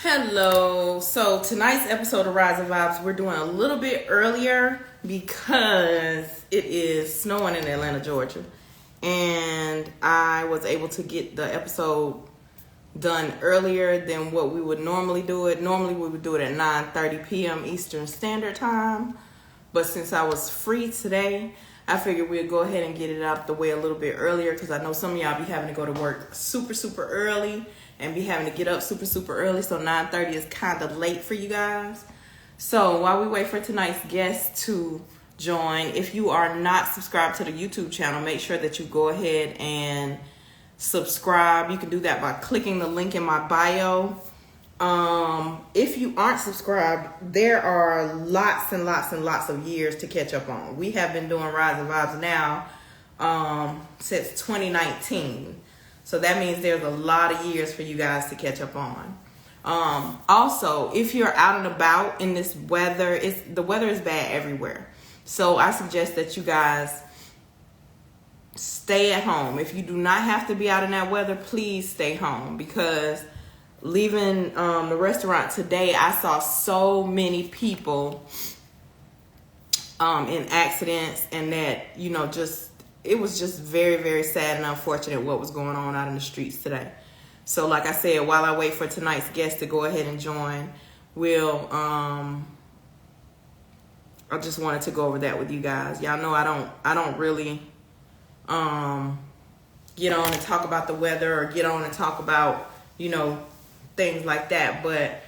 Hello. So tonight's episode of Rydes N Vybes, we're doing a little bit earlier because it is snowing in Atlanta, Georgia. And I was able to get the episode done earlier than what we would normally do it. Normally we would do it at 9:30 p.m. Eastern Standard Time. But since I was free today, I figured we'd go ahead and get it out the way a little bit earlier because I know some of y'all be having to go to work super early and be having to get up super early. So 9:30 is kind of late for you guys. So while we wait for tonight's guest to join, if you are not subscribed to the YouTube channel, make sure that you go ahead and subscribe. You can do that by clicking the link in my bio. If you aren't subscribed, there are lots of years to catch up on. We have been doing Rydes N Vybes now since 2019. So that means there's a lot of years for you guys to catch up on. Also, if you're out and about in this weather, the weather is bad everywhere. So I suggest that you guys stay at home. If you do not have to be out in that weather, please stay home, because leaving the restaurant today, I saw so many people in accidents, and that, it was just very sad and unfortunate what was going on out in the streets today. So like I said, while I wait for tonight's guest to go ahead and join, I just wanted to go over that with you guys. Y'all know I don't really get on and talk about the weather or get on and talk about, things like that. But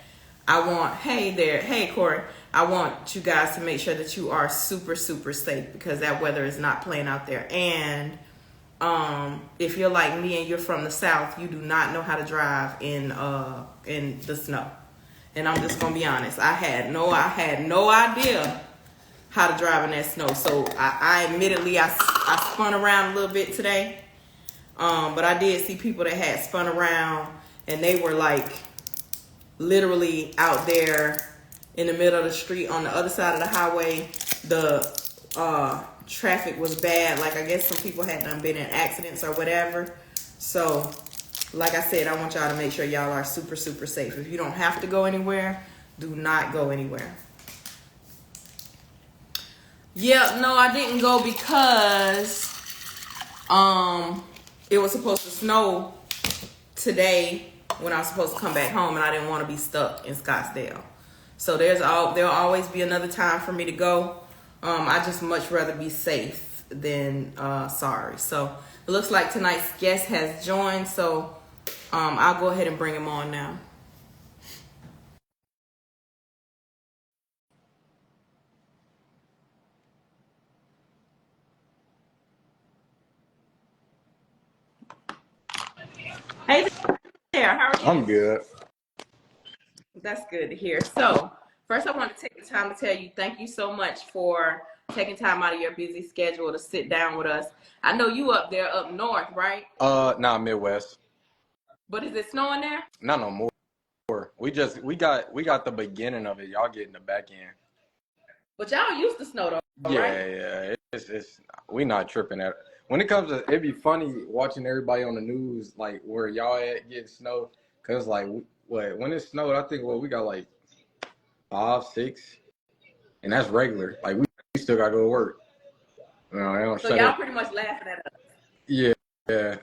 hey Corey, I want you guys to make sure that you are super safe, because that weather is not playing out there. And if you're like me and you're from the South, you do not know how to drive in the snow. And I'm just gonna be honest, I had no idea how to drive in that snow. So I admittedly I spun around a little bit today, but I did see people that had spun around, and they were like literally out there in the middle of the street on the other side of the highway. The traffic was bad. Like, I guess some people had done been in accidents or whatever. So like I said, I want y'all to make sure y'all are super safe. If you don't have to go anywhere, do not go anywhere. Yeah, no, I didn't go because it was supposed to snow today when I was supposed to come back home, and I didn't want to be stuck in Scottsdale. So there'll always be another time for me to go. I just much rather be safe than sorry. So it looks like tonight's guest has joined, so I'll go ahead and bring him on now. Hey there, how are you? I'm good. That's good to hear. So first, I want to take the time to tell you thank you so much for taking time out of your busy schedule to sit down with us. I know you up there up north, right? Nah, Midwest. But is it snowing there? Not no more. We got the beginning of it. Y'all getting the back end. But y'all used to snow though, Yeah, right? yeah. It's we not tripping at it. When it comes to, it'd be funny watching everybody on the news, like where y'all at getting snow. Cause like when it snowed, I think we got like 5, 6, and that's regular. Like we still gotta go to work. They don't So shut y'all it. pretty much laughing at us. Yeah, yeah.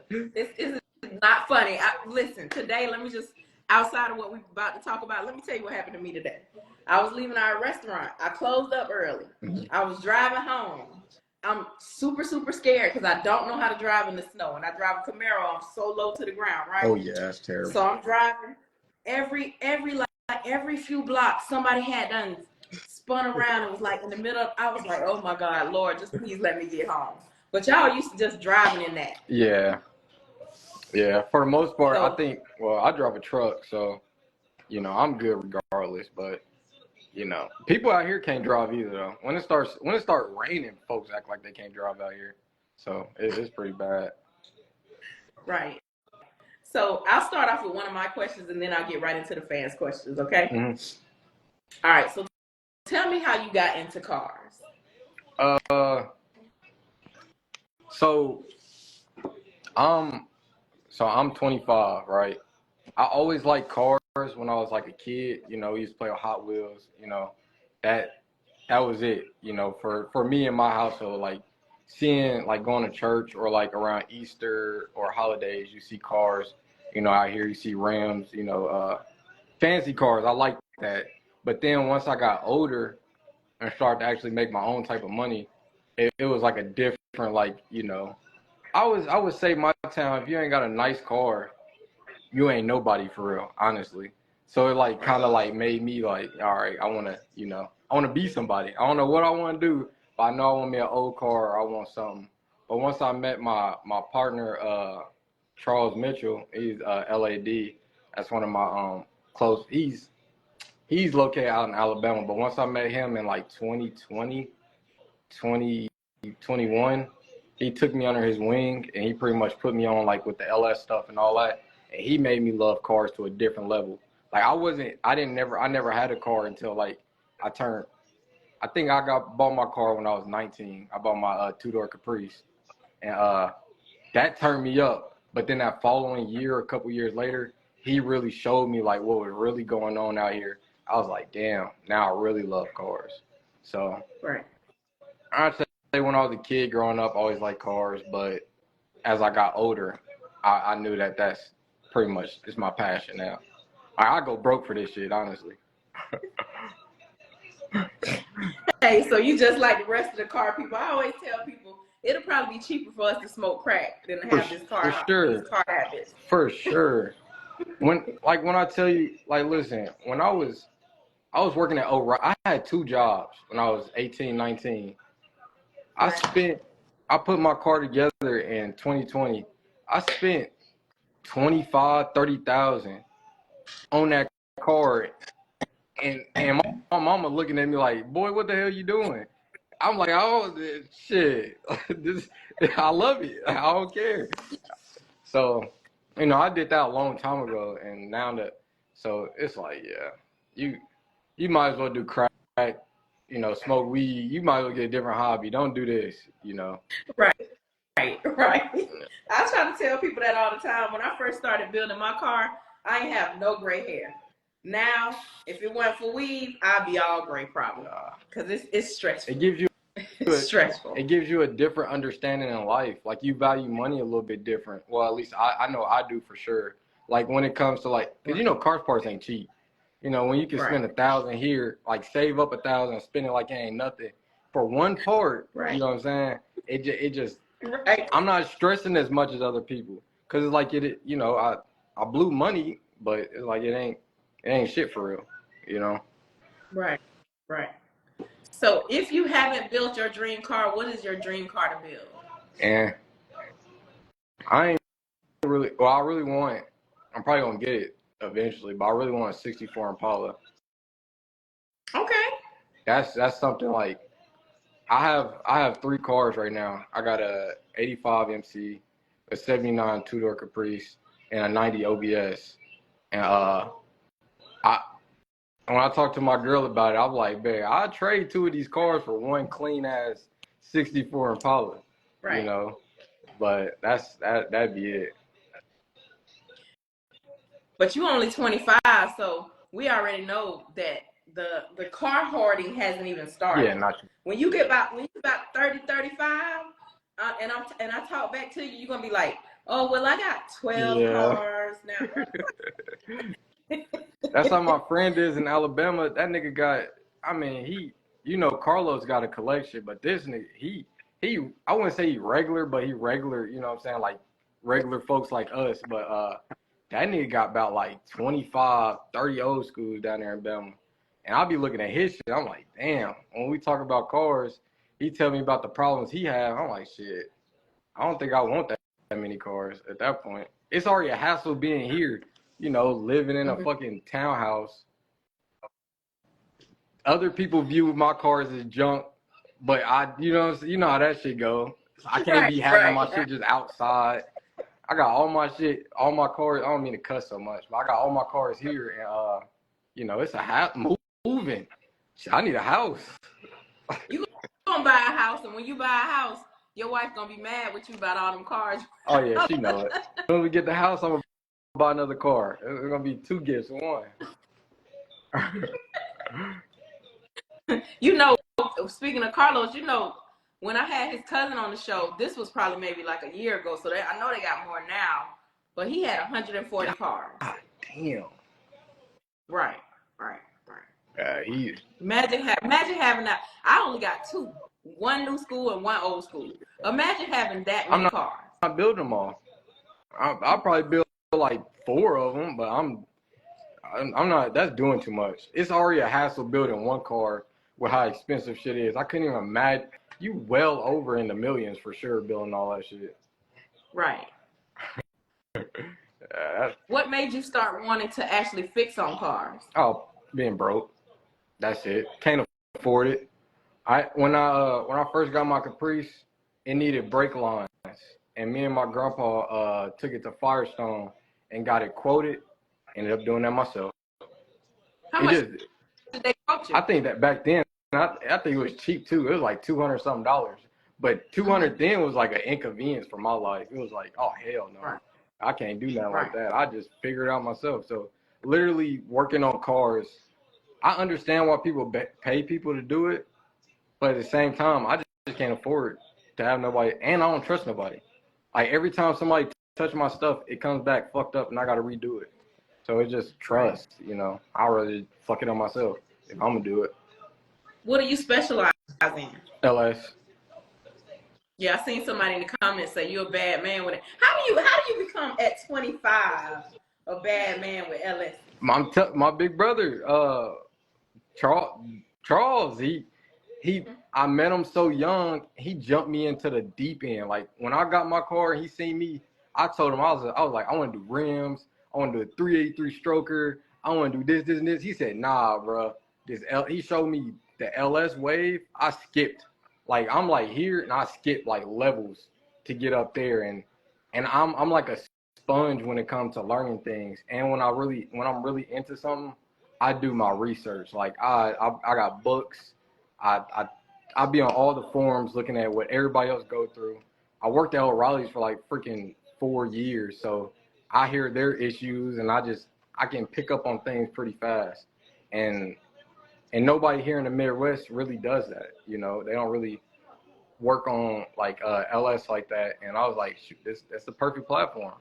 It's not funny. Listen, today, let me just, outside of what we're about to talk about, let me tell you what happened to me today. I was leaving our restaurant. I closed up early. I was driving home. I'm super scared because I don't know how to drive in the snow. And I drive a Camaro. I'm so low to the ground, right? Oh yeah, that's terrible. So I'm driving. Every few blocks, somebody had done spun around. It was like in the middle. I was like, oh my God, Lord, just please let me get home. But y'all used to just driving in that. Yeah. Yeah, for the most part, So, I think, I drive a truck, so, I'm good regardless, but, people out here can't drive either, though. When it starts raining, folks act like they can't drive out here, so it's pretty bad. right. So I'll start off with one of my questions, and then I'll get right into the fans' questions, okay? Mm-hmm. All right, so tell me how you got into cars. So, I'm 25, right? I always liked cars. when I was like a kid. You know, we used to play with Hot Wheels. You know, that that was it. You know, for me and my household, like seeing like going to church or like around Easter or holidays, you see cars. You know, out here you see Rams. You know, fancy cars. I like that. But then once I got older and started to actually make my own type of money, it was like a different like I would say my town, if you ain't got a nice car, you ain't nobody for real, honestly. So it like kind of like made me like, all right, I want to be somebody. I don't know what I want to do, but I know I want me an old car or I want something. But once I met my partner, Charles Mitchell, he's LAD. That's one of my close. He's located out in Alabama. But once I met him in like 2020, 2021, he took me under his wing and he pretty much put me on like with the LS stuff and all that. And he made me love cars to a different level. Like I never had a car until like I think bought my car when I was 19. I bought my two-door Caprice. And that turned me up. But then that following year, a couple years later, he really showed me like what was really going on out here. I was like, damn, now I really love cars. So Right. I'd say when I was a kid growing up, I always liked cars. But as I got older, I knew that that's pretty much it's my passion now. I go broke for this shit, honestly. Hey, so you just like the rest of the car people. I always tell people it'll probably be cheaper for us to smoke crack than to have For sure. these car habits. For sure. When I tell you, like, listen, when I was working at I had two jobs when I was 18, 19. I put my car together in 2020. I spent 25, 30,000 on that car, and my mama looking at me like, boy, what the hell you doing? I'm like, oh shit, this I love it. I don't care. So, I did that a long time ago, and so it's like, yeah, you might as well do crack, smoke weed. You might as well get a different hobby. Don't do this, Right. Right. I try to tell people that all the time. When I first started building my car, I ain't have no gray hair. Now, if it went for weed, I'd be all gray probably. Because it's stressful. It gives you It's stressful. It gives you a different understanding in life. Like you value money a little bit different. Well, at least I know I do for sure. Like when it comes to like, because car parts ain't cheap. When you can spend $1,000 here, like save up $1,000 and spend it like it ain't nothing for one part. Right. You know what I'm saying? It just Right. I'm not stressing as much as other people because it's like I blew money, but it's like it ain't shit for real. Right. So if you haven't built your dream car, what is your dream car to build? And I ain't really. Well, I really want. I'm probably gonna get it eventually, but I really want a '64 Impala. Okay. That's something like I have three cars right now. I got a '85 MC, a '79 two-door Caprice, and a '90 OBS. And when I talked to my girl about it, I'm like, babe, I'd trade two of these cars for one clean ass '64 Impala. Right. But that'd be it. But you only 25, so we already know that the car hoarding hasn't even started. Yeah, not you. When you get about 30, 35, and I talk back to you, you're gonna be like, oh well, I got 12 cars now. That's how my friend is in Alabama. That nigga got. Carlos got a collection, but this nigga, he I wouldn't say he regular, but he regular. You know what I'm saying? Like regular folks like us, but that nigga got about like 25, 30 old schools down there in Belmont. And I'll be looking at his shit. I'm like, damn. When we talk about cars, he tell me about the problems he have. I'm like, shit. I don't think I want that many cars at that point. It's already a hassle being here, living in a fucking townhouse. Other people view my cars as junk, but you know how that shit go. I can't be having my shit just outside. I got all my shit, all my cars. I don't mean to cuss so much, but I got all my cars here, and it's a house moving. I need a house. You gonna buy a house, and when you buy a house, your wife gonna be mad with you about all them cars. Oh yeah, she know it. When we get the house, I'm gonna buy another car. It's gonna be 2 gifts in one. You know, speaking of Carlos, you know, when I had his cousin on the show, this was probably maybe like a year ago, so I know they got more now, but he had 140 cars. God damn. Right. He. Imagine having that. I only got 2. One new school and one old school. Imagine having that many cars. I'm not building them all. I'll probably build like 4 of them, but I'm not. That's doing too much. It's already a hassle building one car with how expensive shit is. I couldn't even imagine. You well over in the millions for sure building all that shit. Right. What made you start wanting to actually fix on cars? Oh, being broke. That's it. Can't afford it. When I first got my Caprice, it needed brake lines, and me and my grandpa took it to Firestone and got it quoted. Ended up doing that myself. How much did they quote you? I think that back then, I think it was cheap too. It was like $200 something. But 200 then was like an inconvenience for my life. It was like, oh hell no, right. I can't do nothing like that. I just figured it out myself. So literally working on cars, I understand why people pay people to do it, but at the same time, I just can't afford to have nobody, and I don't trust nobody. Like every time somebody touch my stuff, it comes back fucked up, and I got to redo it. So it's just trust, you know. I'd rather fuck it on myself if I'm gonna do it. What do you specialize in? LS. Yeah, I seen somebody in the comments say you're a bad man with it. How do you become at 25 a bad man with LS? My big brother, Charles, I met him so young, he jumped me into the deep end. Like when I got my car, he seen me. I told him I was like, I want to do rims. I want to do a 383 stroker. I want to do this, and this. He said, nah, bro. He showed me the LS wave. I skipped. Like I'm like here, and I skipped like levels to get up there, and I'm like a sponge when it comes to learning things. And when I'm really into something, I do my research. Like I got books. I be on all the forums looking at what everybody else go through. I worked at O'Reilly's for like freaking 4 years, so I hear their issues, and I can pick up on things pretty fast. And nobody here in the Midwest really does that. You know, they don't really work on like LS like that. And I was like, shoot, that's the perfect platform.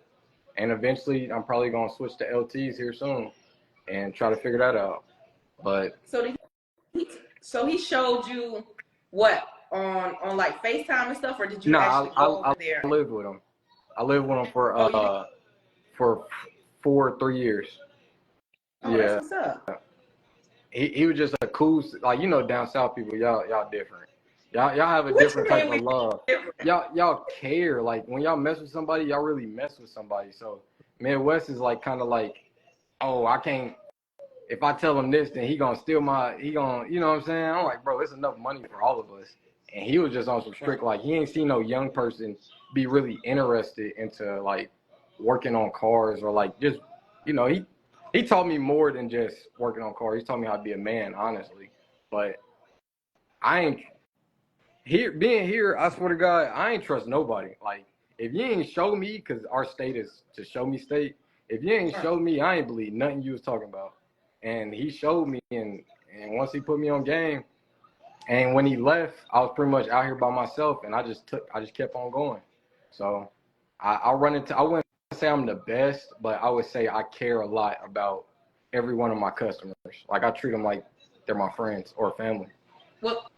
And eventually, I'm probably gonna switch to LTs here soon and try to figure that out. But so he showed you what on like FaceTime and stuff, or did you actually go over there? I lived with him. I lived with him for 3 years. Oh, yeah. That's what's up. He was just a cool, like, you know, down south people, y'all different. Y'all have a different type of love. Y'all care. Like when y'all mess with somebody, y'all really mess with somebody. So Midwest is like kind of like, oh, I can't. If I tell him this, then he gonna steal you know what I'm saying? I'm like, bro, it's enough money for all of us. And he was just on some strict, like he ain't seen no young person be really interested into like working on cars or like just, you know, he taught me more than just working on cars. He taught me how to be a man, honestly. But being here, I swear to God, I ain't trust nobody. Like, if you ain't show me, because our state is to show me state, if you ain't show me, I ain't believe nothing you was talking about. And he showed me, and once he put me on game, and when he left, I was pretty much out here by myself, and I just kept on going. So I wouldn't say I'm the best, but I would say I care a lot about every one of my customers. Like I treat them like they're my friends or family. Well,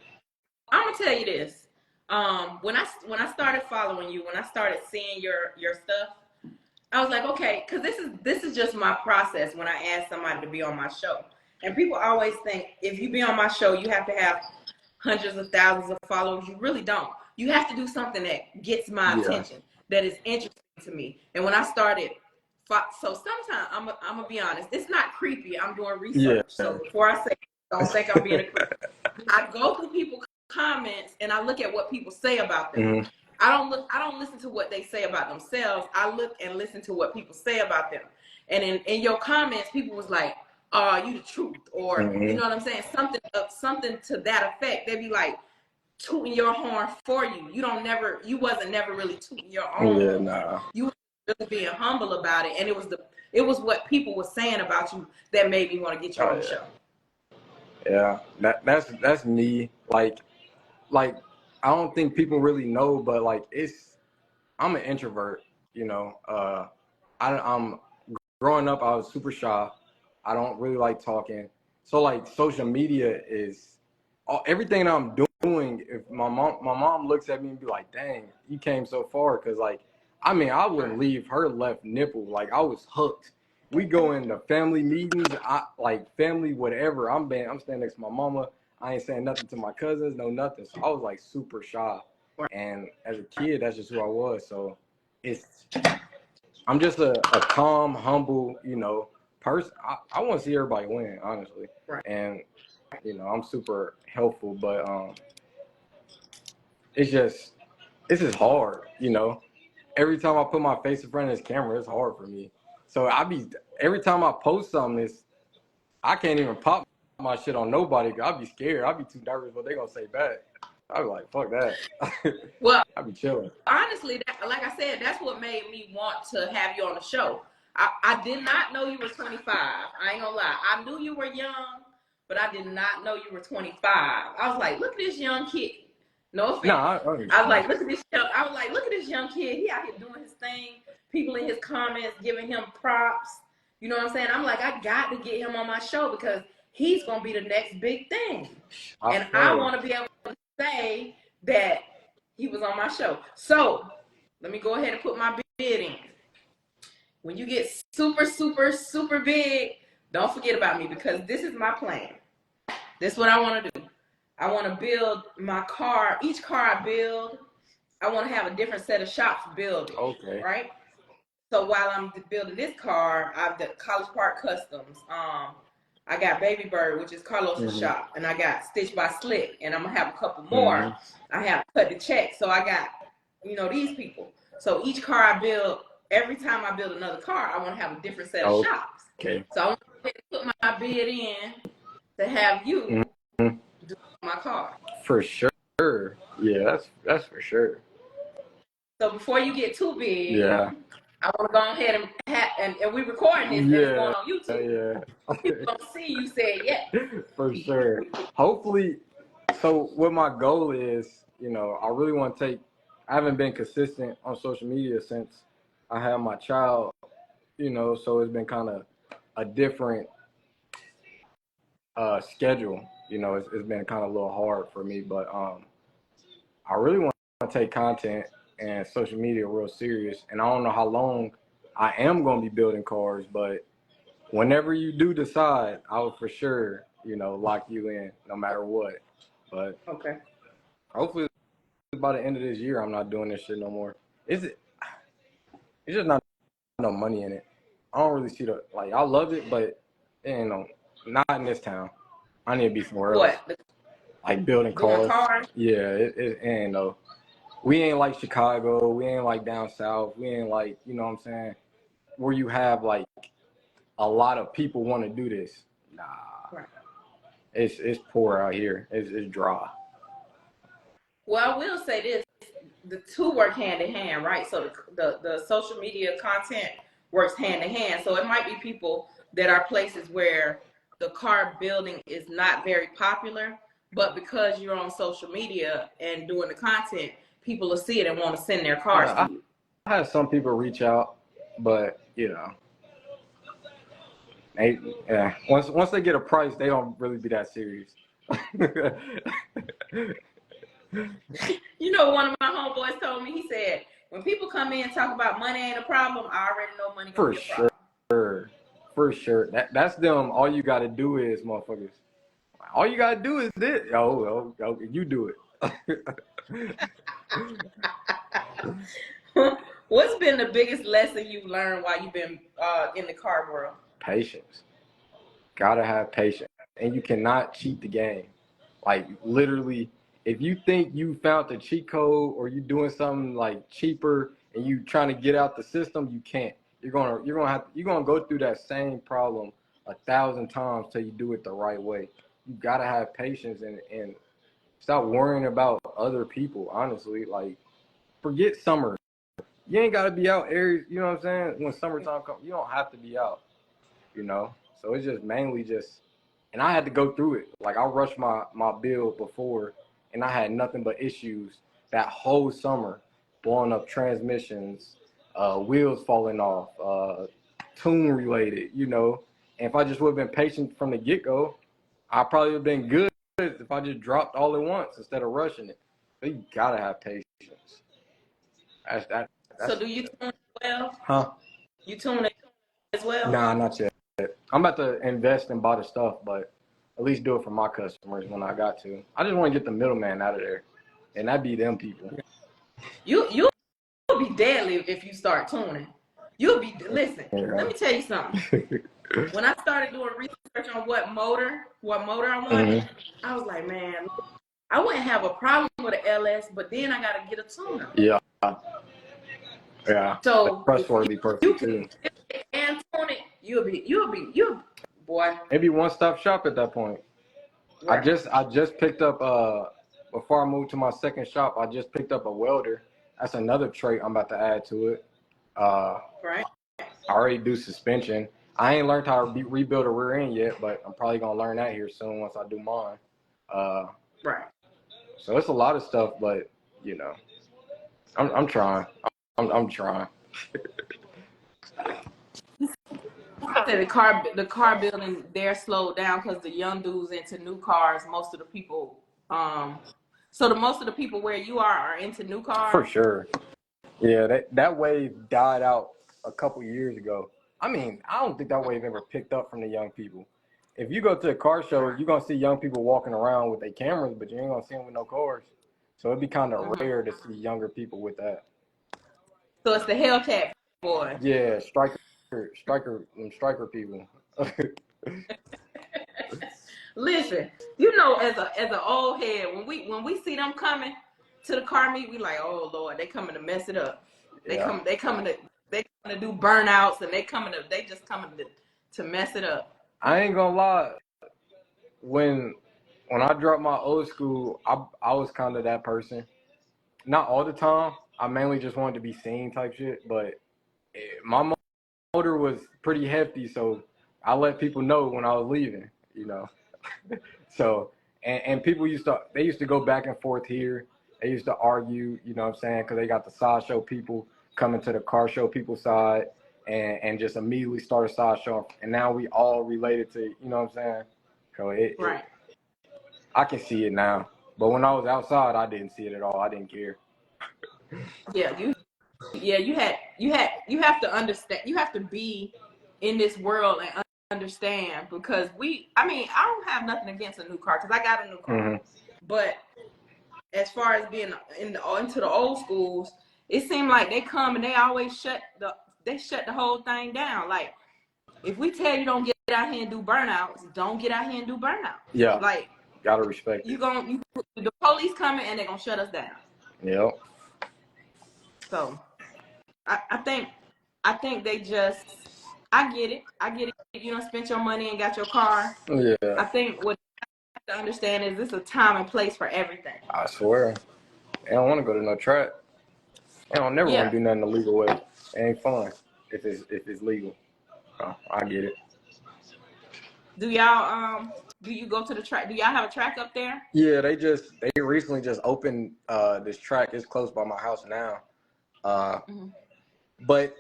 I'm gonna tell you this. When I started following you, when I started seeing your stuff, I was like, okay, because this is just my process when I ask somebody to be on my show. And people always think if you be on my show, you have to have hundreds of thousands of followers. You really don't. You have to do something that gets my attention, that is interesting to me. And when I started, so sometimes I'm gonna be honest, it's not creepy. I'm doing research. Yeah. So before I say, don't think I'm being a creep. I go through people's comments and I look at what people say about them. Mm-hmm. I don't listen to what they say about themselves. I look and listen to what people say about them. And in your comments, people was like, "Oh, you the truth," or you know what I'm saying, something to that effect. They'd be like tooting your horn for you. You wasn't never really tooting your own. Yeah, nah. You were really being humble about it, and it was It was what people were saying about you that made me want to get you on the show. Yeah, that's me. Like I don't think people really know, but like I'm an introvert. You know, I'm growing up. I was super shy. I don't really like talking. So like social media is everything I'm doing. If my mom looks at me and be like, "Dang, you came so far," because like I mean I wouldn't leave her left nipple. Like I was hooked. We go into family meetings, like family whatever. I'm standing next to my mama. I ain't saying nothing to my cousins, no nothing. So I was like super shy. And as a kid, that's just who I was. So I'm just a calm, humble, person. I want to see everybody win, honestly. Right. And I'm super helpful, but it's just hard, Every time I put my face in front of this camera, it's hard for me. So every time I post something, I can't even pop my shit on nobody. I'll be scared. I'll be too nervous what they gonna say back. I'll be like, fuck that. Well, I'll be chilling. Honestly, like I said, that's what made me want to have you on the show. I did not know you were 25. I ain't gonna lie. I knew you were young, but I did not know you were 25. I was like, look at this young kid. No offense. No, I was like, look at this. I was like, look at this young kid. He out here doing his thing. People in his comments giving him props. You know what I'm saying? I'm like, I got to get him on my show because he's gonna be the next big thing. I want to be able to say that he was on my show. So let me go ahead and put my bid in. When you get super, super, super big, don't forget about me because this is my plan. This is what I want to do. I want to build my car. Each car I build, I want to have a different set of shops building. Okay. Right? So while I'm building this car, I've done College Park Customs. I got Baby Bird, which is Carlos's shop, and I got Stitch by Slick, and I'm gonna have a couple more. I have Cut the Check, so I got these people. So each car I build, every time I build another car, I want to have a different set of shops. Okay. So I want to put my bid in to have you do my car. For sure. Yeah, that's for sure. So before you get too big, yeah. I want to go ahead and we recording this and it's going on YouTube. Yeah. People don't see you say yes. For sure. Hopefully, so what my goal is, I really want to I haven't been consistent on social media since I had my child, so it's been kind of a different schedule. It's been kind of a little hard for me, but I really want to take content and social media real serious. And I don't know how long I am going to be building cars, but whenever you do decide, I will for sure, lock you in no matter what. But okay, hopefully by the end of this year, I'm not doing this shit no more. It's just not no money in it. I don't really see I love it, but not in this town. I need to be somewhere else. What? Like building cars. Yeah, it ain't no. We ain't like Chicago. We ain't like down south. We ain't like, you know what I'm saying, where you have like a lot of people want to do this. Nah. Right. It's poor out here. It's dry. Well, I will say this: the two work hand in hand, right? So the social media content works hand in hand. So it might be people that are places where the car building is not very popular, but because you're on social media and doing the content, people will see it and want to send their cars to you. I had some people reach out, but once they get a price, they don't really be that serious. One of my homeboys told me, he said, when people come in and talk about money ain't a problem, I already know money gonna be a problem. For sure. That's them. All you gotta do is, motherfuckers. All you gotta do is this. Oh, you do it. What's been the biggest lesson you've learned while you've been in the car world? Patience. Gotta have patience. And you cannot cheat the game. Like, literally, if you think you found the cheat code or you doing something like cheaper and you trying to get out the system, you can't. You're gonna go through that same problem 1,000 times till you do it the right way. You gotta have patience and stop worrying about other people. Honestly, like, forget summer. you ain't gotta be out every. You know what I'm saying? When summertime comes, you don't have to be out. So it's just mainly just, and I had to go through it. Like I rushed my bill before, and I had nothing but issues that whole summer, blowing up transmissions, wheels falling off, tune related. And if I just would have been patient from the get go, I probably would have been good if I just dropped all at once instead of rushing it. So you gotta have patience. That's that. So That's do you tune as well? huh? You tune it as well? Nah, not yet. I'm about to invest and buy the stuff, but at least do it for my customers when I got to. I just want to get the middleman out of there, and that be them people. You'll be deadly if you start tuning. Listen. Yeah. Let me tell you something. When I started doing research on what motor I wanted, Mm-hmm. I was like, man, I wouldn't have a problem with an LS, but then I gotta get a tuner. Yeah, yeah. The So if trustworthy you person can too. and tune it, you'll boy. Maybe one-stop shop at that point. Right. I just picked up before I moved to my second shop. I just picked up a welder. That's another trait I'm about to add to it. Right. I already do suspension. I ain't learned how to rebuild a rear end yet, but I'm probably gonna learn that here soon once I do mine. Right. So it's a lot of stuff, but I'm trying. I'm trying. Said the car building there slowed down because the young dudes into new cars. Most of the people, most of the people where you are into new cars. For sure. Yeah, that wave died out a couple years ago. I mean, I don't think that wave ever picked up from the young people. If you go to a car show, you're gonna see young people walking around with their cameras, but you ain't gonna see them with no cars. So it'd be kind of rare to see younger people with that. So it's the Hellcat boy. Yeah, striker people. Listen, as an old head, when we see them coming to the car meet, we like, oh Lord, they coming to mess it up. They coming to do burnouts, and they just coming to mess it up. I ain't gonna lie. When I dropped my old school, I was kind of that person. Not all the time. I mainly just wanted to be seen type shit, but my motor was pretty hefty, so I let people know when I was leaving. So, and people used to go back and forth here. They used to argue, you know what I'm saying, because they got the sideshow people coming to the car show people side and just immediately start a sideshow. And now we all related to, you know what I'm saying? So Right. I can see it now. But when I was outside, I didn't see it at all. I didn't care. Yeah, you have to understand. You have to be in this world and understand, because I don't have nothing against a new car because I got a new car. Mm-hmm. But as far as being into the old schools, it seemed like they come and they always shut the whole thing down. Like, if we tell you don't get out here and do burnouts, don't get out here and do burnouts. Yeah. Like, gotta respect it. The police coming and they're gonna shut us down. Yep. So I think they just, I get it. You don't spend your money and got your car. Yeah. I think what you have to understand is this is a time and place for everything. I swear. They don't want to go to no track. They don't never want to do nothing the legal way. It ain't fun if it's legal. Oh, I get it. Do y'all do you go to the track? Do y'all have a track up there? Yeah, they recently just opened this track. It's close by my house now. But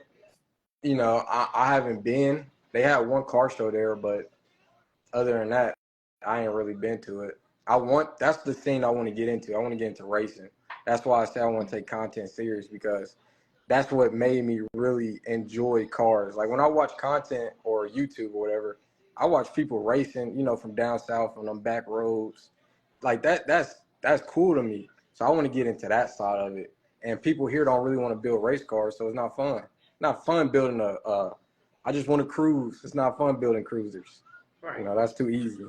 I haven't been. They had one car show there, but other than that, I ain't really been to it. That's the thing I want to get into. I want to get into racing. That's why I say I want to take content serious, because that's what made me really enjoy cars. Like when I watch content or YouTube or whatever, I watch people racing, from down south on them back roads. Like that's cool to me. So I want to get into that side of it. And people here don't really want to build race cars, so it's not fun. Not fun building I just want to cruise. It's not fun building cruisers. Right. That's too easy.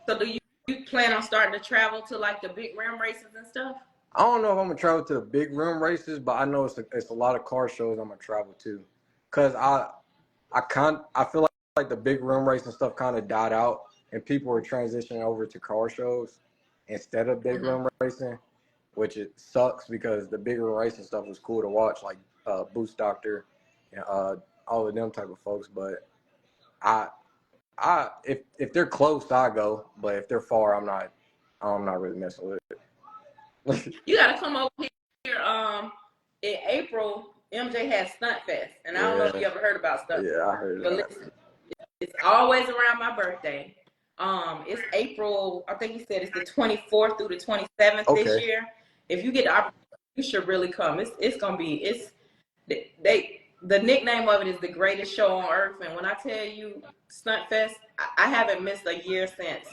So do you plan on starting to travel to like the big rim races and stuff? I don't know if I'm gonna travel to the big rim races, but I know it's a lot of car shows I'm gonna travel to, cause I feel like the big rim racing stuff kind of died out, and people are transitioning over to car shows instead of big rim racing. which it sucks because the bigger racing stuff was cool to watch, like Boost Doctor and all of them type of folks. But if they're close, I go. But if they're far, I'm not really messing with it. You gotta come over here. In April, MJ has Stunt Fest, and I don't know if you ever heard about Stunt Fest. Yeah, I heard that. Listen, it's always around my birthday. It's April. I think he said it's the 24th through the 27th this year. If you get the opportunity, you should really come. It's gonna be the nickname of it is the greatest show on earth. And when I tell you Stunt Fest, I haven't missed a year since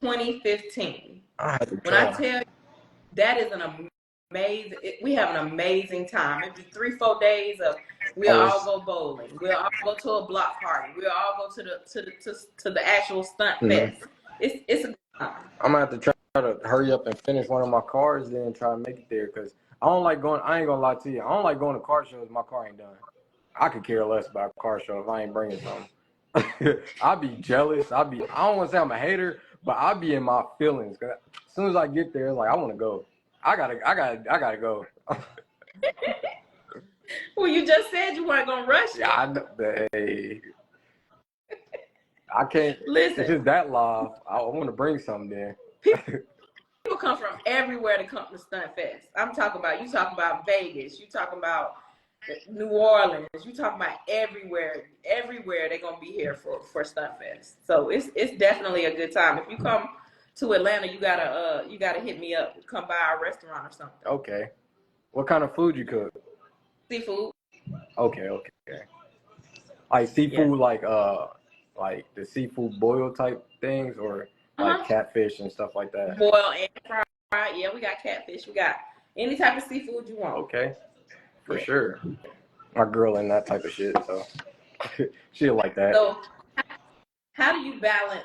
2015. When I tell you that is an amazing, we have an amazing time. It'd be 3-4 days of we'll all go bowling, we'll all go to a block party, we'll all go to the actual Stunt Fest. It's a good time. I'm gonna have to try to hurry up and finish one of my cars, then try to make it there, because I don't like going. I ain't gonna lie to you. I don't like going to car shows. My car ain't done. I could care less about a car show if I ain't bringing something. I'd be jealous. I don't want to say I'm a hater, but I'd be in my feelings. Cause as soon as I get there, like, I want to go. I gotta go. Well, you just said you weren't gonna rush it. Yeah, I know. Hey, I can't. Listen, if it's that live, I want to bring something there. People come from everywhere to come to Stunt Fest. You talking about Vegas, you talking about New Orleans, you talking about everywhere they're gonna be here for Stunt Fest. So it's definitely a good time. If you come to Atlanta, you gotta hit me up. Come by our restaurant or something. Okay. What kind of food you cook? Seafood. Okay. Like seafood, like the seafood boil type things, or like catfish and stuff like that. Boil and fry. Yeah, we got catfish. We got any type of seafood you want. Okay. For sure. My girl in that type of shit, so she'll like that. So how do you balance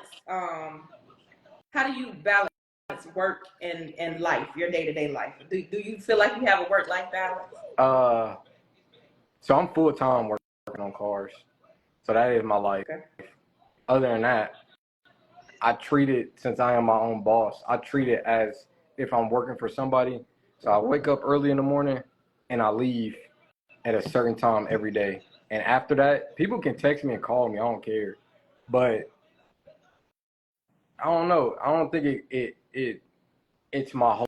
work and life, your day-to-day life? Do you feel like you have a work-life balance? So I'm full-time working on cars. So that is my life. Okay. Other than that, I treat it, since I am my own boss, I treat it as if I'm working for somebody. So I wake up early in the morning and I leave at a certain time every day. And after that, people can text me and call me. I don't care. But I don't know. I don't think it's my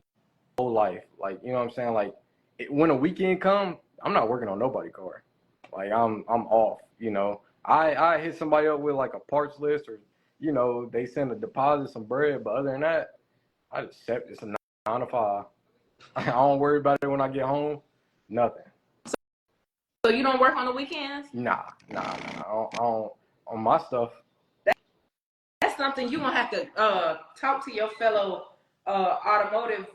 whole life. Like, you know what I'm saying? Like, when a weekend comes, I'm not working on nobody's car. Like, I'm off, you know. I hit somebody up with like a parts list, or, you know, they send a deposit, some bread. But other than that, I accept it's a 9 to 5. I don't worry about it when I get home. Nothing. So you don't work on the weekends? Nah. I don't on my stuff. That's something you're gonna have to talk to your fellow automotive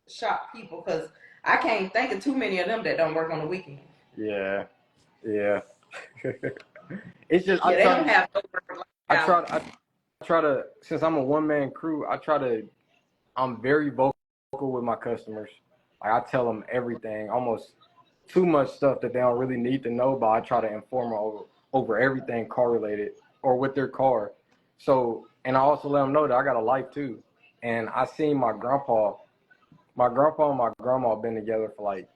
shop people, because I can't think of too many of them that don't work on the weekend. Yeah. It's just they don't have no work. I try to, since I'm a one-man crew, I'm very vocal with my customers. Like, I tell them everything, almost too much stuff that they don't really need to know, but I try to inform them over everything car related or with their car. So, and I also let them know that I got a life too. And I seen my grandpa and my grandma been together for like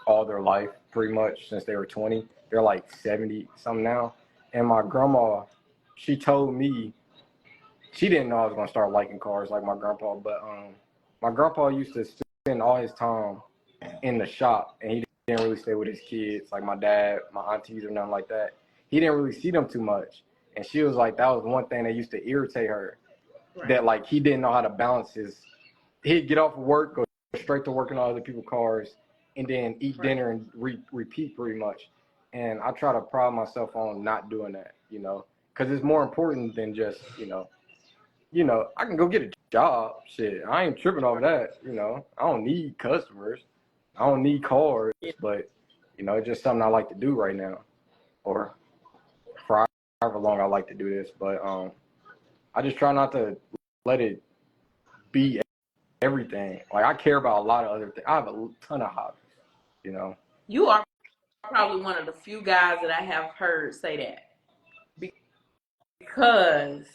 all their life, pretty much since they were 20. They're like 70 something now. And my grandma, she told me, she didn't know I was gonna start liking cars like my grandpa, but my grandpa used to spend all his time in the shop, and he didn't really stay with his kids, like my dad, my aunties, or nothing like that. He didn't really see them too much. And she was like, that was one thing that used to irritate her, right. That like he didn't know how to balance he'd get off of work, go straight to working on other people's cars, and then eat dinner and repeat pretty much. And I try to pride myself on not doing that, you know, because it's more important than just, you know, I can go get a job. Shit, I ain't tripping off that, you know. I don't need customers. I don't need cars, but, you know, it's just something I like to do right now, or for however long I like to do this. But I just try not to let it be everything. Like, I care about a lot of other things. I have a ton of hobbies, you know. You are probably one of the few guys that I have heard say that, because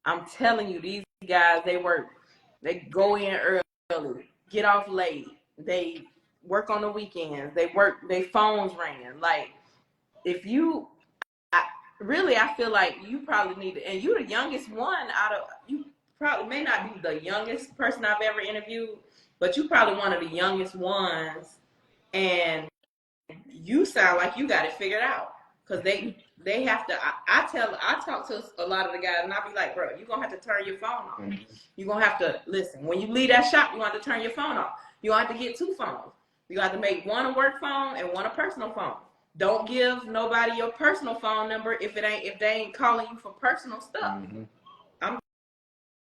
I'm telling you, these guys, they go in early, get off late, they work on the weekends, their phones ringing. Like, if you, I feel like you probably need to, and you're the youngest one you probably may not be the youngest person I've ever interviewed, but you probably one of the youngest ones, and you sound like you got it figured out. Because they have to, I talk to a lot of the guys, and I be like, bro, you're going to have to turn your phone off. You're going to have to, listen, when you leave that shop, you're going to have to turn your phone off. You're going to have to get 2 phones. You got to make one a work phone and one a personal phone. Don't give nobody your personal phone number if they ain't calling you for personal stuff. I'm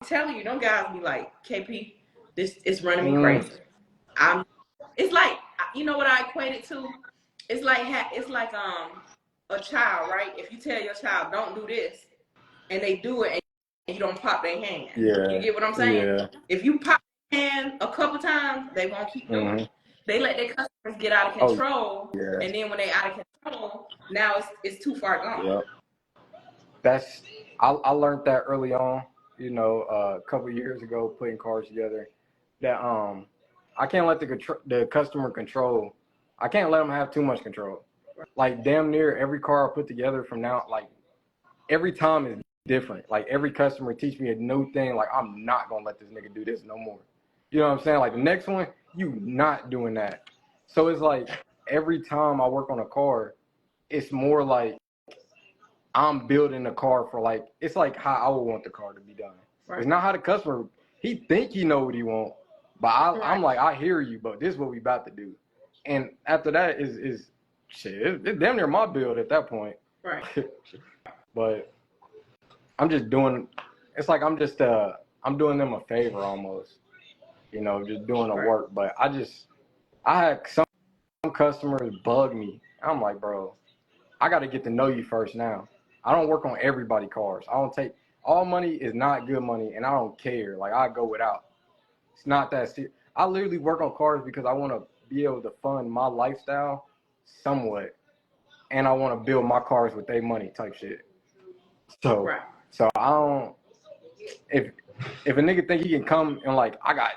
telling you, them guys be like, KP, this is running me crazy. It's like, you know what I equate it to? It's like a child, right? If you tell your child don't do this, and they do it, and you don't pop their hand. Yeah. You get what I'm saying? Yeah. If you pop their hand a couple times, they won't keep doing it. They let their customers get out of control, and then when they out of control, now it's too far gone. Yep. I learned that early on, you know, a couple of years ago, putting cars together. That I can't let the customer control. I can't let them have too much control. Like, damn near every car I put together from now, like, every time is different. Like, every customer teach me a new thing. Like, I'm not gonna let this nigga do this no more. You know what I'm saying? Like, the next one, you not doing that. So it's like every time I work on a car, it's more like I'm building the car for, like, it's like how I would want the car to be done. Right. It's not how the customer, he think he know what he want, but I'm like, I hear you, but this is what we about to do. And after that is shit, it's damn near my build at that point. Right. But I'm just doing, it's like I'm doing them a favor almost, you know, just doing the work. But I had some customers bug me. I'm like, bro, I got to get to know you first now. I don't work on everybody's cars. I don't take, all money is not good money, and I don't care. Like, I go without. It's not that serious. I literally work on cars because I want to be able to fund my lifestyle somewhat, and I want to build my cars with their money type shit. So I don't, if a nigga think he can come and like, I got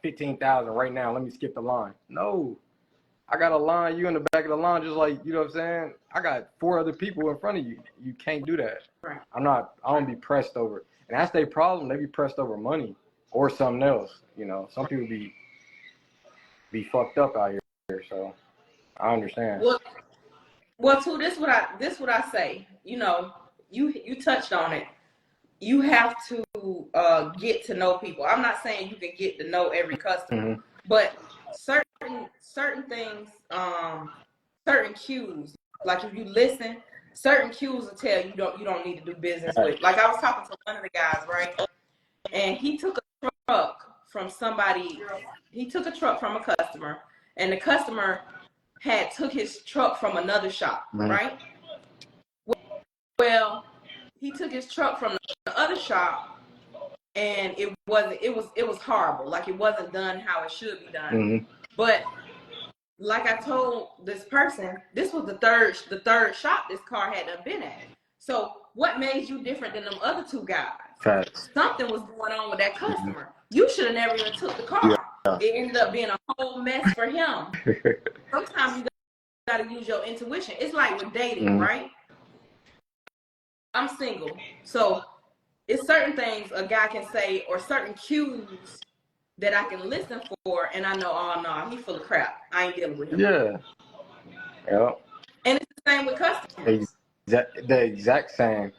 15,000 right now, let me skip the line. No, I got a line, you in the back of the line, just like, you know what I'm saying? I got 4 other people in front of you. You can't do that. Right. I don't be pressed over. And that's their problem. They be pressed over money or something else. You know, some people be fucked up out here. So I understand. Well, too, this what I say. You know, you touched on it. You have to get to know people. I'm not saying you can get to know every customer, but certain things, certain cues. Like, if you listen, certain cues will tell you don't need to do business with. Like, I was talking to one of the guys, right? And he took a truck from somebody. He took a truck from a customer, and the customer took his truck from another shop, right? Well, he took his truck from the other shop, and it was horrible. Like, it wasn't done how it should be done. But like I told this person, this was the third shop this car had been at. So what made you different than them other 2 guys? Facts. Something was going on with that customer. You should have never even took the car. Yeah. It ended up being a whole mess for him. Sometimes you got to use your intuition. It's like with dating, right? I'm single, so it's certain things a guy can say or certain cues that I can listen for, and I know, oh no, he full of crap. I ain't dealing with him. Yeah. Yep. And it's the same with customers. The exact same.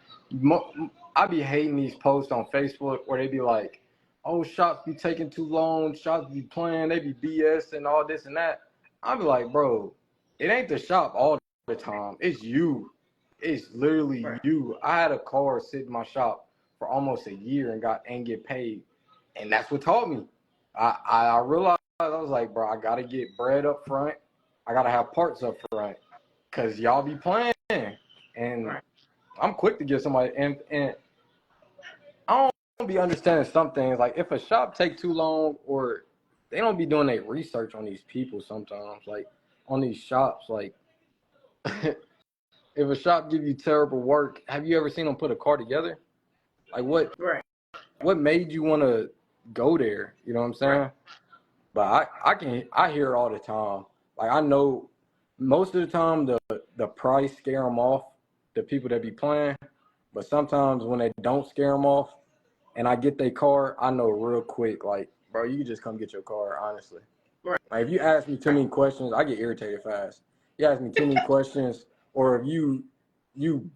I be hating these posts on Facebook where they be like, oh, shops be taking too long, shops be playing, they be BS and all this and that. I be like, bro, it ain't the shop all the time. It's you. It's literally you. I had a car sit in my shop for almost a year and get paid. And that's what taught me. I realized, I was like, bro, I got to get bread up front. I got to have parts up front because y'all be playing. And I'm quick to give somebody, and I don't be understanding some things. Like, if a shop take too long, or they don't be doing their research on these people sometimes, like on these shops, like if a shop give you terrible work, have you ever seen them put a car together? Like, what? Right. what made you want to go there? You know what I'm saying? Right. But I hear it all the time. Like I know most of the time the price scare them off, the people that be playing. But sometimes when they don't scare them off, and I get their car, I know real quick. Like, bro, you can just come get your car. Honestly, Right. like if you ask me too many questions, I get irritated fast. You ask me too many questions, or if you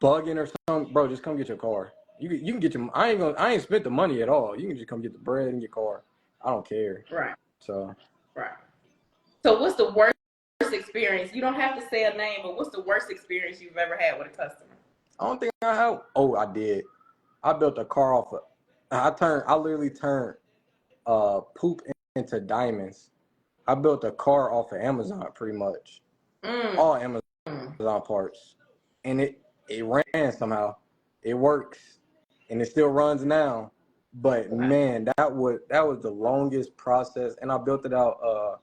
bugging or something, bro, just come get your car. You can get your. I ain't spent the money at all. You can just come get the bread and your car. I don't care. Right. So. Right. So what's the worst experience? You don't have to say a name, but what's the worst experience you've ever had with a customer? I don't think I have. Oh, I did. I built a car off of. I literally turned poop into diamonds. I built a car off of Amazon, pretty much. All Amazon parts, and it ran somehow. It works, and it still runs now. But man, that was the longest process, and I built it out.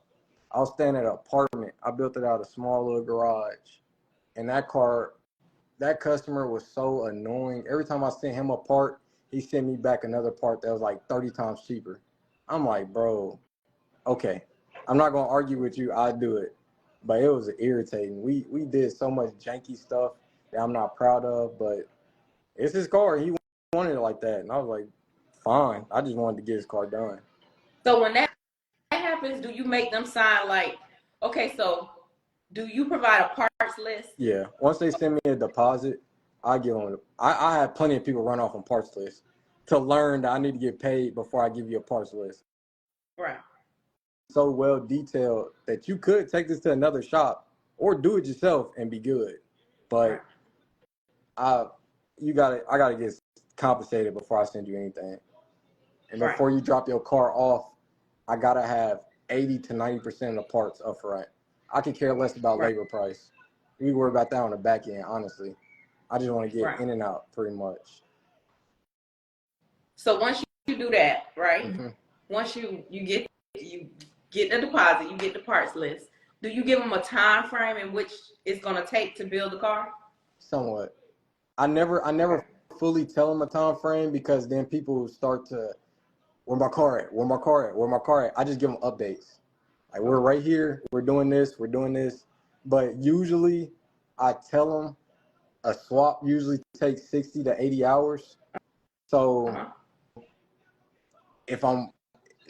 I was staying at an apartment. I built it out a small little garage, and that customer was so annoying. Every time I sent him a part, he sent me back another part that was like 30 times cheaper. I'm like, bro, okay, I'm not gonna argue with you. I do it, but it was irritating. We did so much janky stuff that I'm not proud of, but it's his car. He wanted it like that, and I was like, fine. I just wanted to get his car done. So when that happens, do you make them sign like, okay, so do you provide a parts list? Yeah. Once they send me a deposit, I give them. I have plenty of people run off on parts list to learn that I need to get paid before I give you a parts list. Right. So well detailed that you could take this to another shop or do it yourself and be good. But I gotta get compensated before I send you anything. And before you drop your car off, I gotta have 80 to 90% of the parts up front. I could care less about labor price. We worry about that on the back end, honestly. I just want to get in and out pretty much. So once you do that, right? Mm-hmm. Once you get the deposit, you get the parts list. Do you give them a time frame in which it's going to take to build the car? Somewhat. I never fully tell them a time frame because then people start to, where my car at? Where my car at? Where my car at? I just give them updates. Like, we're right here. We're doing this. We're doing this. But usually I tell them a swap usually takes 60 to 80 hours. So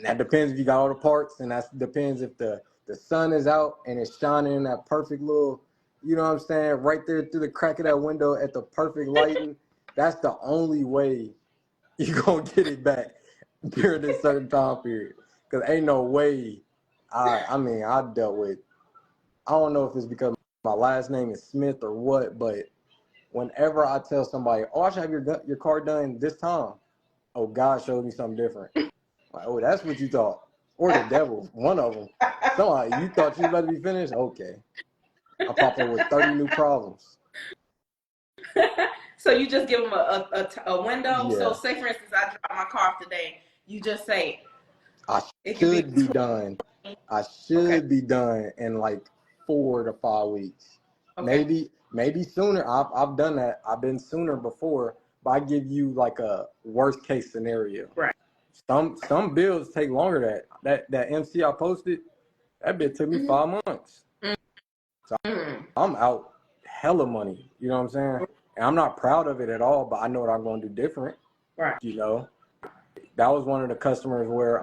that depends if you got all the parts, and that depends if the sun is out and it's shining in that perfect little, you know what I'm saying, right there through the crack of that window at the perfect lighting. That's the only way you're going to get it back during this certain time period. Because ain't no way. I mean, I dealt with, I don't know if it's because my last name is Smith or what, but whenever I tell somebody, oh, I should have your car done this time, oh, God showed me something different. Like, oh, that's what you thought. Or the devil, one of them. Somebody, you thought you was about to be finished? Okay. I pop up with 30 new problems. So you just give them a window? Yeah. So say, for instance, I drop my car off today. You just say, I should be done. I should be done in like 4 to 5 weeks. Okay. Maybe sooner. I've done that. I've been sooner before, but I give you like a worst case scenario. Right. Some builds take longer. That MC I posted, that bit took me 5 months. So I'm out hella money. You know what I'm saying? And I'm not proud of it at all, but I know what I'm going to do different. Right. You know, that was one of the customers where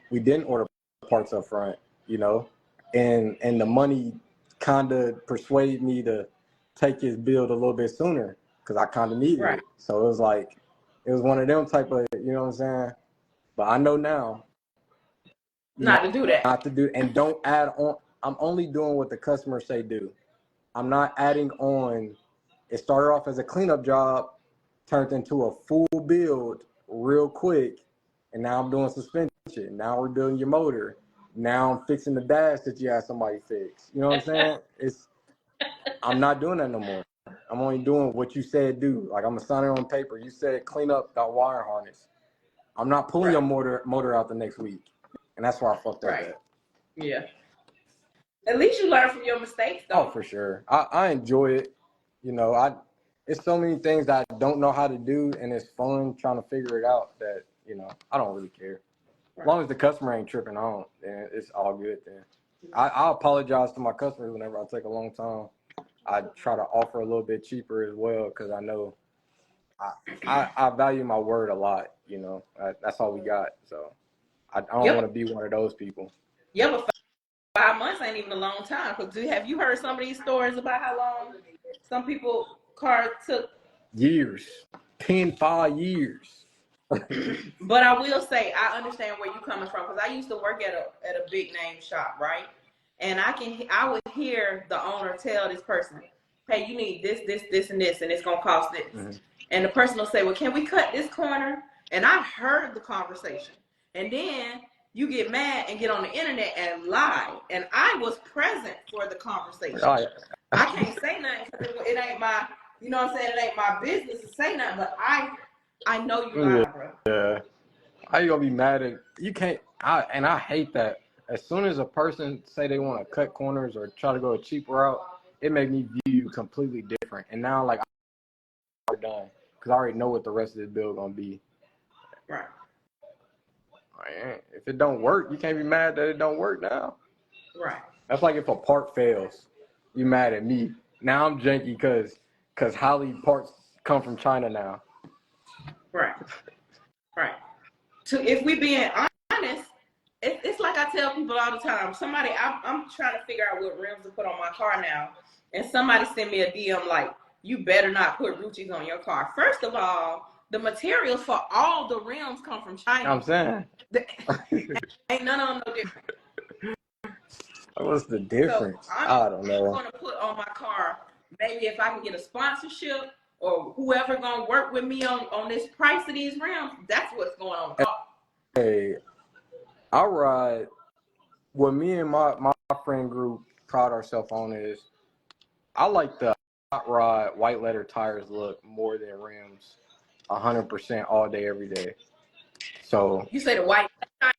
we didn't order parts up front. You know, and the money kind of persuaded me to take his build a little bit sooner because I kind of needed it. So it was like, it was one of them type of, you know what I'm saying? But I know now not to do that. Not to do, and don't add on. I'm only doing what the customers say do. I'm not adding on. It started off as a cleanup job, turned into a full build real quick, and now I'm doing suspension. Now we're building your motor. Now I'm fixing the dash that you had somebody fix. You know what I'm saying? I'm not doing that no more. I'm only doing what you said do. Like, I'm gonna sign it on paper. You said clean up that wire harness. I'm not pulling your motor out the next week. And that's why I fucked up at. Yeah. At least you learn from your mistakes, though. Oh, for sure. I enjoy it. You know, it's so many things that I don't know how to do, and it's fun trying to figure it out. That I don't really care. As long as the customer ain't tripping on, then it's all good. Then I apologize to my customers whenever I take a long time. I try to offer a little bit cheaper as well because I know I value my word a lot. That's all we got. So I don't want to be one of those people. Yeah, but 5 months ain't even a long time. Cause have you heard some of these stories about how long some people cars took? Years, 5 years. But I will say I understand where you're coming from because I used to work at a big name shop, right? And I would hear the owner tell this person, "Hey, you need this, this, this, and this, and it's gonna cost this." Mm-hmm. And the person will say, "Well, can we cut this corner?" And I heard the conversation, and then you get mad and get on the internet and lie. And I was present for the conversation. Oh, yeah. I can't say nothing because it ain't my, you know what I'm saying? It ain't my business to say nothing. But I know you lying, bro. Yeah. How you gonna be mad at you? Can't. I hate that. As soon as a person say they want to cut corners or try to go a cheap route, it make me view you completely different. And now, like, I'm done because I already know what the rest of this bill gonna be. Right. If it don't work, you can't be mad that it don't work now. Right. That's like if a part fails, you mad at me. Now I'm janky because Holly parts come from China now. Right. Right. If we being honest, it's like I tell people all the time. I'm trying to figure out what rims to put on my car now, and somebody send me a DM like, "You better not put Ruchis on your car." First of all, the materials for all the rims come from China. I'm saying. Ain't none of them no different. What's the difference? So I don't know. I'm gonna put on my car, maybe if I can get a sponsorship or whoever gonna work with me on this price of these rims, that's what's going on. Hey, I ride. What me and my friend group pride ourselves on is I like the hot rod white leather tires look more than rims, 100% all day every day. So you say the white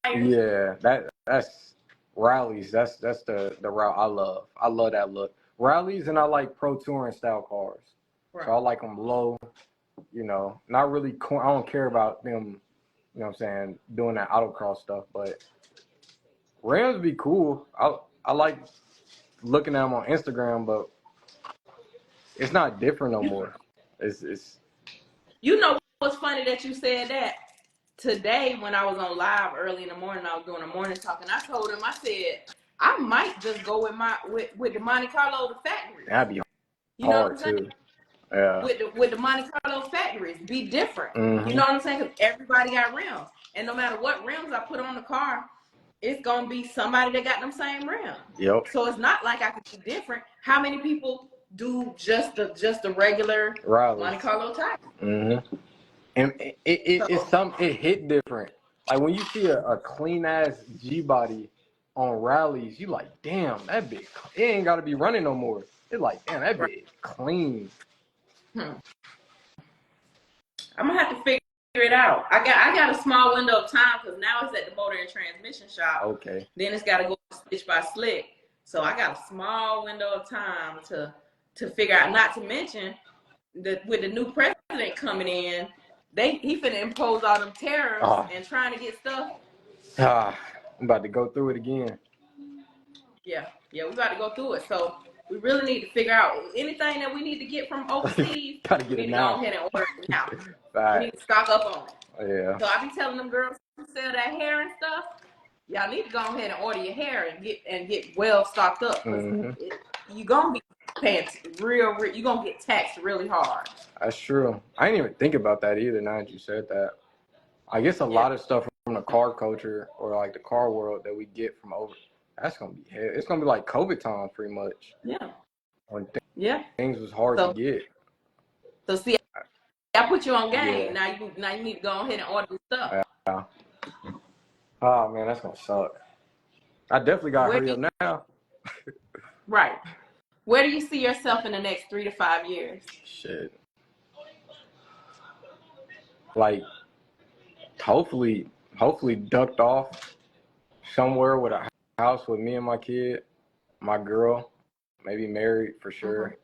tires? Yeah, that's rallies. That's the route I love. I love that look. Rallies, and I like pro touring style cars. Right. So I like them low. Not really. I don't care about them. You know what I'm saying? Doing that autocross stuff, but rims be cool. I like looking at them on Instagram, but it's not different no more. It's. You know what's funny that you said that? Today when I was on live early in the morning, I was doing a morning talk, and I told him, I said, I might just go with the Monte Carlo the factory. That'd be hard too. Yeah. With the Monte Carlo factories, be different. Mm-hmm. You know what I'm saying? Because everybody got rims, and no matter what rims I put on the car, it's gonna be somebody that got them same rims. Yep. So it's not like I could be different. How many people do just the regular Monte Carlo type? Mm-hmm. And it hit different. Like when you see a clean ass G body on rallies, you like, damn, that bitch. It ain't gotta be running no more. It's like, damn, that bitch clean. I'm gonna have to figure it out. I got a small window of time because now it's at the motor and transmission shop. Okay. Then it's got to go stitch by slick. So I got a small window of time to figure out. Not to mention with the new president coming in, he finna impose all them tariffs and trying to get stuff. I'm about to go through it again. Yeah, we about to go through it. So we really need to figure out anything that we need to get from overseas. Gotta get it now. We need to go ahead and order it now. Right. We need to stock up on it. Yeah. So I be telling them girls who sell that hair and stuff, y'all need to go ahead and order your hair and get well stocked up. Mm-hmm. You gonna be paying real. You gonna get taxed really hard. That's true. I didn't even think about that either. Now that you said that, I guess a lot of stuff from the car culture or like the car world that we get from over. That's gonna be hell. It's gonna be like COVID times, pretty much. Yeah. When things was hard to get. So see, I put you on game. Yeah. Now you need to go ahead and order stuff. Yeah. Oh man, that's gonna suck. I definitely gotta hurry up now. Right. Where do you see yourself in the next 3 to 5 years? Shit. Like, hopefully ducked off somewhere with a house with me and my kid, my girl, maybe married for sure.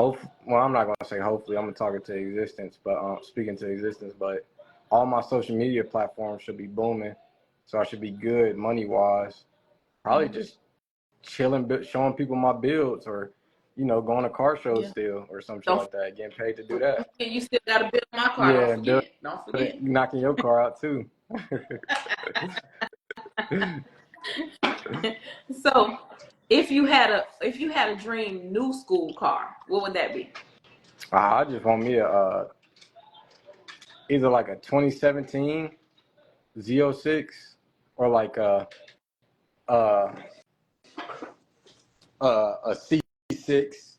Well, I'm not gonna say hopefully. I'm gonna talk it to existence, but speaking to existence. But all my social media platforms should be booming, so I should be good money wise. Probably just chilling, showing people my builds, or going to car shows still, or some shit like that. Getting paid to do that. You still got to build my car. Yeah, don't forget. Knocking your car out too. So, if you had a dream new school car, what would that be? I just want me either like a 2017 Z06 or like a C6,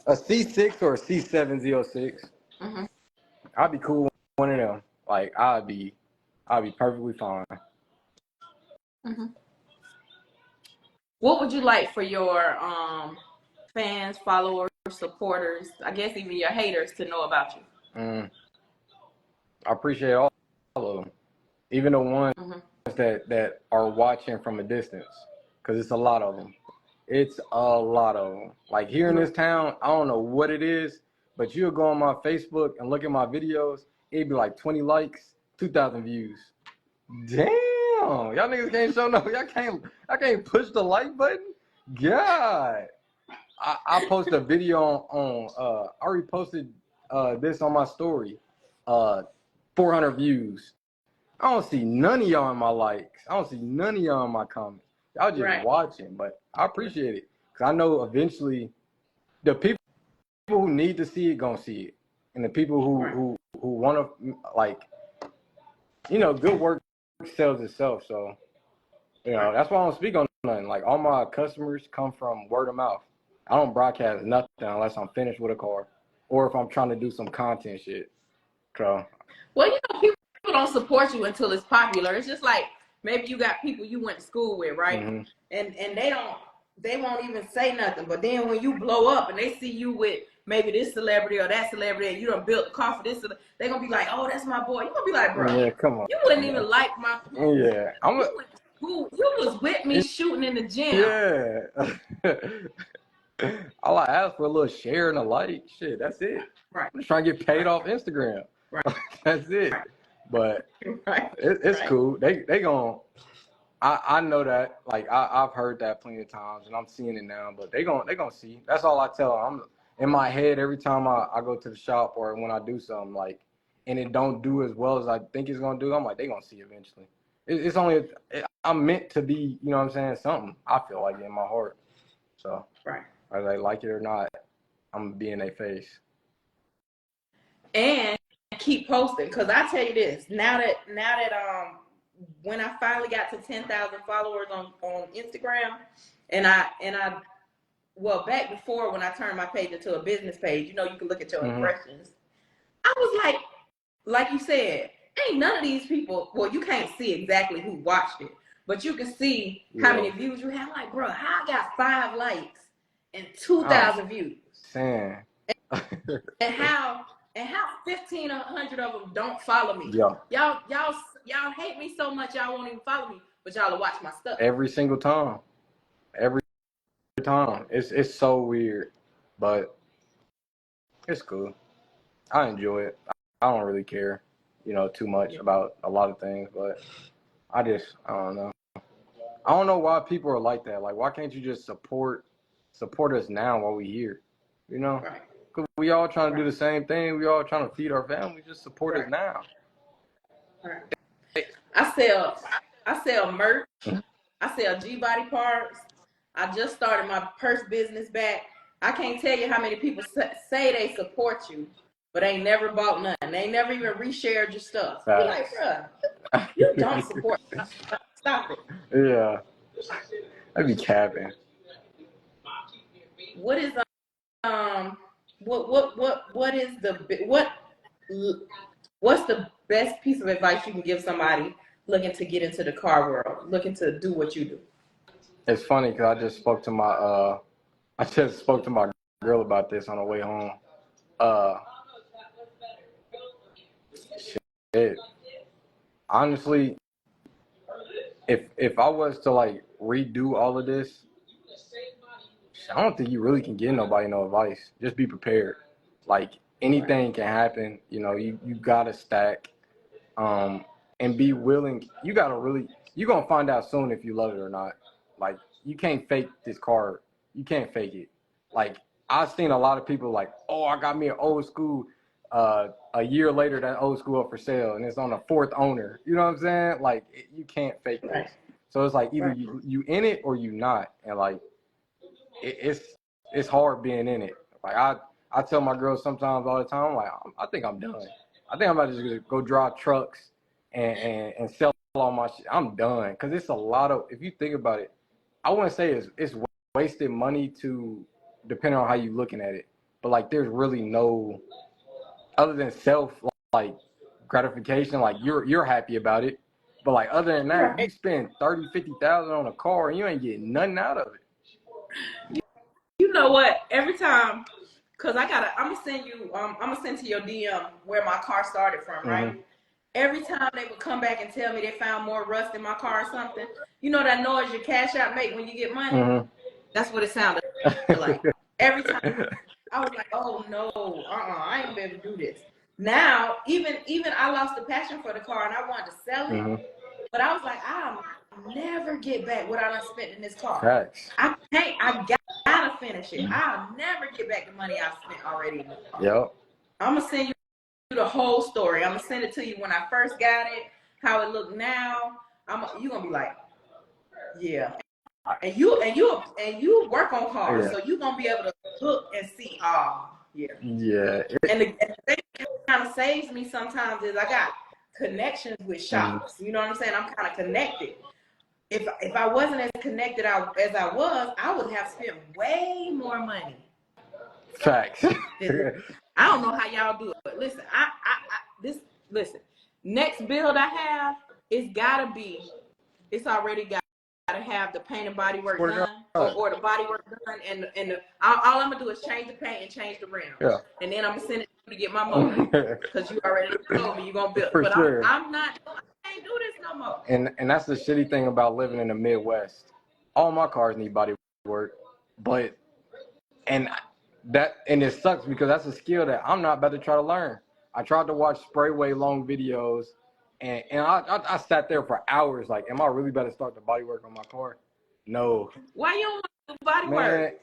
a C6 or a C7 Z06. Mm-hmm. I'd be cool with one of them. Like I'd be perfectly fine. Mm-hmm. What would you like for your fans, followers, supporters, I guess even your haters to know about you? I appreciate all of them, even the ones that are watching from a distance, because it's a lot of them. It's a lot of them. Like here in this town, I don't know what it is, but you'll go on my Facebook and look at my videos, it'd be like 20 likes, 2,000 views. Damn, y'all niggas can't show no. I can't push the like button. God, I posted a video on I already posted this on my story. 400 views. I don't see none of y'all in my likes. I don't see none of y'all in my comments. Y'all just watching, but I appreciate it because I know eventually the people who need to see it gonna see it, and the people who want to like, good work sells itself. So that's why I don't speak on nothing. Like all my customers come from word of mouth. I don't broadcast nothing unless I'm finished with a car, or if I'm trying to do some content shit. So. Well, people don't support you until it's popular. It's just like maybe you got people you went to school with, right? Mm-hmm. And they won't even say nothing. But then when you blow up and they see you with maybe this celebrity or that celebrity, and you done built a car for this, they're gonna be like, "Oh, that's my boy." You're gonna be like, "Bro, yeah, come on. You wouldn't even like my yeah." You was with me shooting in the gym. Yeah. All I ask for a little share and a like. Shit, that's it. Right. I'm just trying to get paid off Instagram. Right. That's it. Right. But it's cool. They gon' I know that. Like I've heard that plenty of times and I'm seeing it now, but they gon' see. That's all I tell them. I'm in my head every time I go to the shop or when I do something like and it don't do as well as I think it's gonna do, I'm like, they gonna see eventually. It's only I'm meant to be, you know what I'm saying, something. I feel like in my heart. So whether they like it or not, I'm gonna be in their face. And keep posting, because I tell you this, now that when I finally got to 10,000 followers on Instagram, and I well, back before when I turned my page into a business page, you can look at your impressions. I was like you said, ain't none of these people, well, you can't see exactly who watched it, but you can see how many views you have. Like, bro, how I got 5 likes and 2,000 views? Saying. and how 1,500 of them don't follow me. Yeah. Y'all hate me so much y'all won't even follow me, but y'all will watch my stuff. Every single time. Every time. It's so weird, but it's cool. I enjoy it. I don't really care, too much about a lot of things, but I don't know. I don't know why people are like that. Like, why can't you just support us now while we here? Right. Because we all trying to do the same thing. We all trying to feed our family. Just support us now. Right. I sell merch. I sell G-body parts. I just started my purse business back. I can't tell you how many people say they support you, but ain't never bought nothing. They ain't never even reshared your stuff. You're like, bro, you don't support me. Stop it. Yeah. I'd be capping. What is what's the best piece of advice you can give somebody looking to get into the car world, looking to do what you do? It's funny because I just spoke to my girl about this on the way home. Shit. Honestly, if I was to like redo all of this, I don't think you really can give nobody no advice. Just be prepared. Like anything can happen. You know, you gotta stack, and be willing. You you're gonna find out soon if you love it or not. Like you can't fake this car. You can't fake it. Like I've seen a lot of people like, oh, I got me an old school. A year later, that old school up for sale, and it's on a fourth owner. You know what I'm saying? Like you can't fake this. So it's like either you in it or you not, and like it's hard being in it. Like I tell my girls sometimes all the time, I'm like I think I'm done. I think I'm about to just go drive trucks and sell all my shit. I'm done because it's a lot of. If you think about it, I wouldn't say it's wasted money to depending on how you looking at it, but like there's really no other than self like gratification. Like you're happy about it, but like other than that, you spend 30,000-50,000 on a car and you ain't getting nothing out of it. You know what? Every time, cause I'm gonna send you, I'm gonna send to your DM where my car started from, right? Mm-hmm. Every time they would come back and tell me they found more rust in my car or something, you know that noise your cash out make when you get money? Mm-hmm. That's what it sounded like. Every time I was like, oh no, I ain't gonna be able to do this. Now, even I lost the passion for the car and I wanted to sell it, mm-hmm. but I was like, I'll never get back what I done spent in this car. Right. I gotta finish it. Mm-hmm. I'll never get back the money I spent already. Yep. I'm gonna send you the whole story. I'm gonna send it to you when I first got it, how it looked now. You gonna be like, yeah. And you work on cars, yeah. So you gonna be able to look and see. Yeah. Yeah. And the thing that kind of saves me sometimes is I got connections with shops. Mm-hmm. You know what I'm saying? I'm kind of connected. If I wasn't as connected as I was, I would have spent way more money. Facts. I don't know how y'all do it, but listen, listen. Next build I have, it's already got to have the paint and body work done, or the body work done, and all I'm gonna do is change the paint and change the rim. Yeah. And then I'm gonna send it to you to get my motor because you already told me you're gonna build. For but sure. I'm not. I can't do this no more. And that's the shitty thing about living in the Midwest. All my cars need body work, and it sucks because that's a skill that I'm not about to try to learn. I tried to watch sprayway long videos, and I sat there for hours. Like, am I really about to start the body work on my car? No. Why you don't want to do body work?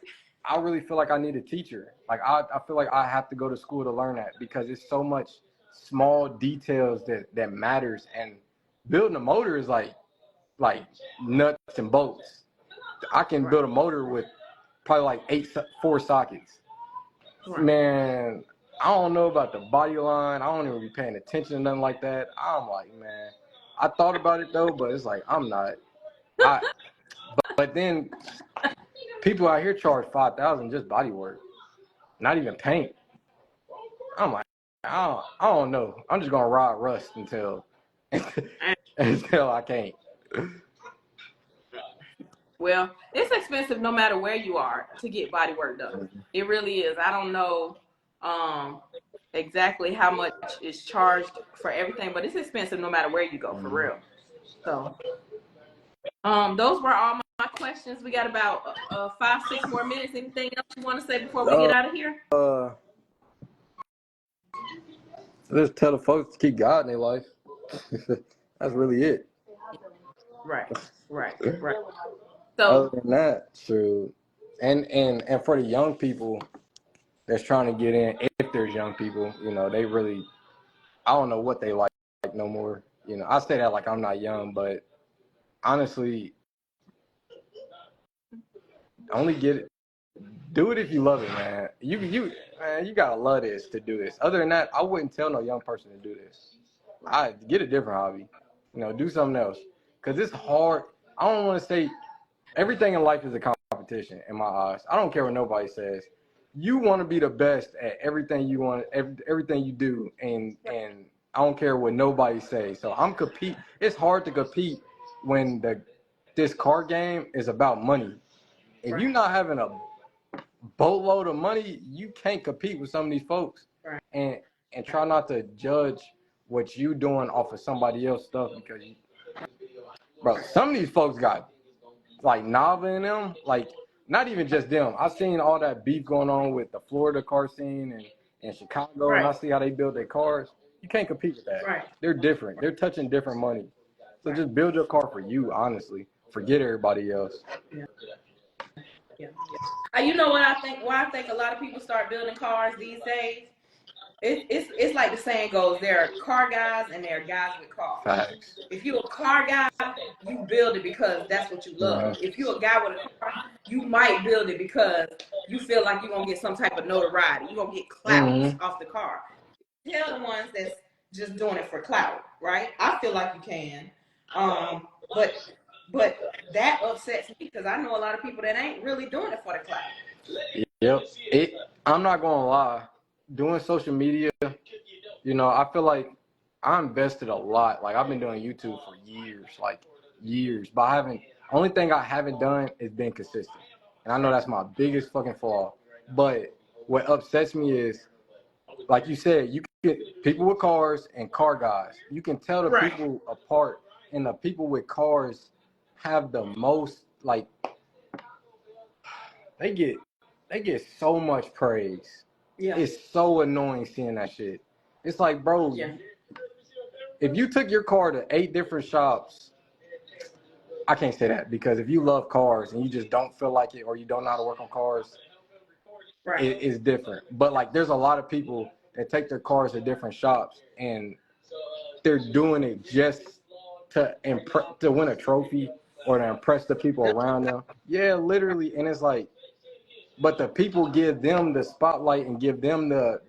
I really feel like I need a teacher. Like I feel like I have to go to school to learn that because it's so much small details that matters. And building a motor is like nuts and bolts. I can build a motor with probably like 4 sockets. Right. Man, I don't know about the body line. I don't even be paying attention to nothing like that. I'm like, man, I thought about it though, but it's like I'm not. But then people out here charge $5,000 just body work, not even paint. I'm like, I don't know. I'm just gonna ride rust until I can't. Well, it's expensive no matter where you are to get body work done. It really is. I don't know exactly how much is charged for everything, but it's expensive no matter where you go, for real. So, those were all my questions. We got about 5-6 more minutes. Anything else you want to say before we get out of here? Just tell the folks to keep God in their life. That's really it. Right. So, other than that, true. And for the young people that's trying to get in, if there's young people, you know, they really, I don't know what they like no more. You know, I say that like I'm not young, but honestly, do it if you love it, man. You gotta love this to do this. Other than that, I wouldn't tell no young person to do this. I get a different hobby, you know, do something else, cause it's hard. I don't want to say everything in life is a competition in my eyes. I don't care what nobody says. You want to be the best at everything you want, everything you do, and I don't care what nobody says. So I'm compete. It's hard to compete when this card game is about money. If you're not having a boatload of money, you can't compete with some of these folks. Right. And try not to judge what you doing off of somebody else's stuff because bro, some of these folks got like Nava in them. Like not even just them. I've seen all that beef going on with the Florida car scene and Chicago, Right. and I see how they build their cars. You can't compete with that. Right. They're different. They're touching different money. So just build your car for you, honestly. Forget everybody else. Yeah. You know what I think? Why I think a lot of people start building cars these days? It's like the saying goes: there are car guys and there are guys with cars. Facts. If you're a car guy, you build it because that's what you love. Mm-hmm. If you're a guy with a car, you might build it because you feel like you're gonna get some type of notoriety. You're gonna get clout off the car. Tell the ones that's just doing it for clout, right? I feel like you can. But that upsets me because I know a lot of people that ain't really doing it for the clout. Yep. I'm not gonna lie. Doing social media, I feel like I invested a lot. Like I've been doing YouTube for years, but only thing I haven't done is been consistent. And I know that's my biggest fucking flaw. But what upsets me is, like you said, you get people with cars and car guys. You can tell the people apart, and the people with cars have the most, like, they get so much praise. Yeah. It's so annoying seeing that shit. It's like, bro, if you took your car to 8 different shops, I can't say that because if you love cars and you just don't feel like it or you don't know how to work on cars, it's different. But like, there's a lot of people that take their cars to different shops and they're doing it just to win a trophy or to impress the people around them. Yeah, literally. And it's like, but the people give them the spotlight and give them the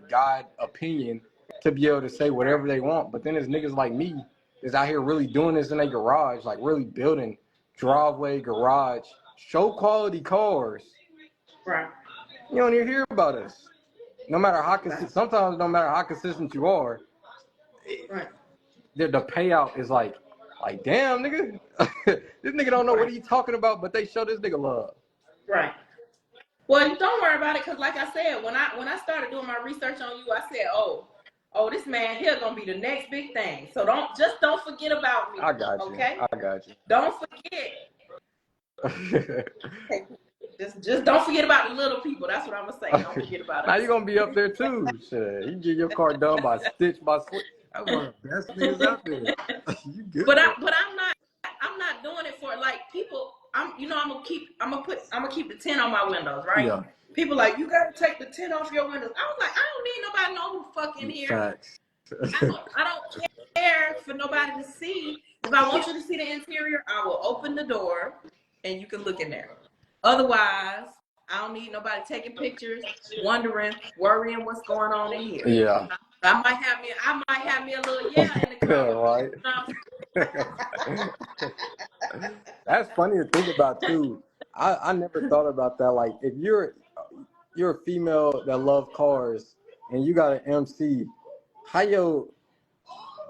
guide opinion to be able to say whatever they want. But then there's niggas like me is out here really doing this in their garage, like really building driveway, garage, show quality cars. Right. You don't even hear about us. No matter how sometimes no matter how consistent you are, the payout is like damn, nigga, this nigga don't know what he's talking about, but they show this nigga love. Right. Well, don't worry about it, because like I said, when I started doing my research on you, I said, oh, this man here gonna be the next big thing. So don't forget about me. I got you. Okay? I got you. Don't forget. just don't forget about the little people. That's what I'm gonna say. Don't forget about it. Now you gonna be up there too. Shit. You get your car done by stitch by switch. That's one of the best things out there. You good. But I'm not doing it for like people. I'm gonna keep the tint on my windows, right? Yeah. People like, you gotta take the tint off your windows. I was like, I don't need nobody to know who fucking here. Facts. I don't care for nobody to see. If I want you to see the interior, I will open the door and you can look in there. Otherwise, I don't need nobody taking pictures, worrying what's going on in here. Yeah. I might have me a little in the car. Right. That's funny to think about too. I never thought about that. Like, if you're a female that love cars and you got an MC,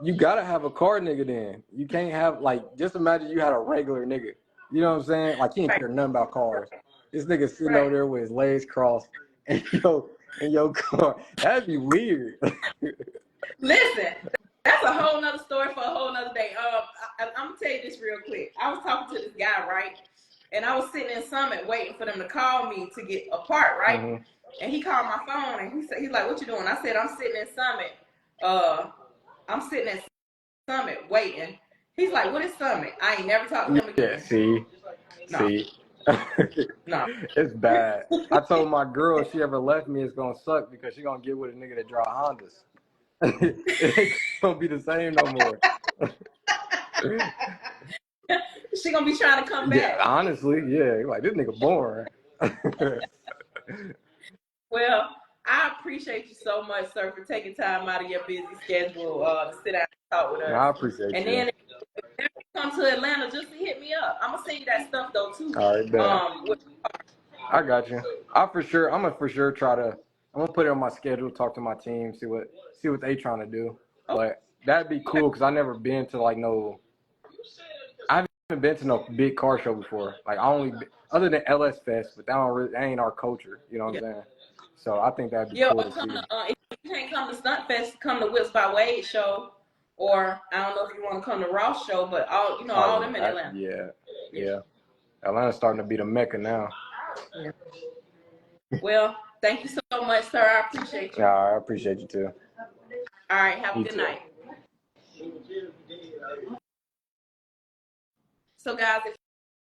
you gotta have a car nigga then. You can't have, like, just imagine you had a regular nigga. You know what I'm saying? Like, he ain't care nothing about cars. This nigga sitting over there with his legs crossed and in your car. That'd be weird. Listen, that's a whole nother story for a whole nother day. I'm gonna tell you this real quick. I was talking to this guy, right? And I was sitting in Summit waiting for them to call me to get a part, right? Mm-hmm. And he called my phone and he's like, "What you doing?" I said, "I'm sitting in Summit. I'm sitting at Summit waiting." He's like, "What is Summit?" I ain't never talked to him again. Yeah, see. No. It's bad. I told my girl if she ever left me, it's gonna suck because she gonna get with a nigga that drive Hondas. It ain't gonna be the same no more. She gonna be trying to come back. Yeah, honestly, yeah. Like, this nigga boring. Well, I appreciate you so much, sir, for taking time out of your busy schedule to sit down and talk with us. I appreciate you. And then if you come to Atlanta, just to hit me up. I'm gonna send you that stuff though too. All right, I got you. I'm gonna for sure try to. I'm gonna put it on my schedule, talk to my team, see what they trying to do. Okay. But that'd be cool because I never been to I haven't been to no big car show before. Like, other than LS Fest, but that ain't our culture. You know what I'm saying? So I think that'd be cool to see. If you can't come to Stunt Fest, come to Whips by Wade show, or I don't know if you want to come to Ross show, but all them in Atlanta. Yeah. Atlanta's starting to be the Mecca now. Yeah. Well, thank you so much, sir. I appreciate you. Yeah, I appreciate you too. All right, have a You good too. night. So, guys, if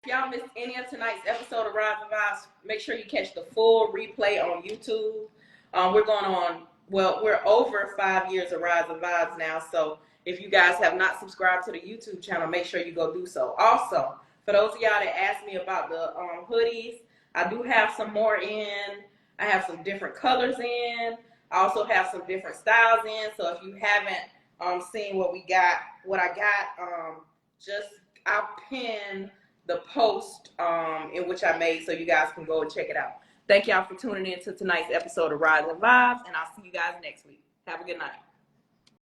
y'all missed any of tonight's episode of Rydes N Vybes, make sure you catch the full replay on YouTube. We're going on, well, we're over 5 years of Rydes N Vybes now, so if you guys have not subscribed to the YouTube channel, make sure you go do so. Also, for those of y'all that asked me about the hoodies, I do have some more in. I have some different colors in. I also have some different styles in, so if you haven't seen what I got, just I'll pin the post in which I made so you guys can go and check it out. Thank y'all for tuning in to tonight's episode of Rydes N Vybes, and I'll see you guys next week. Have a good night.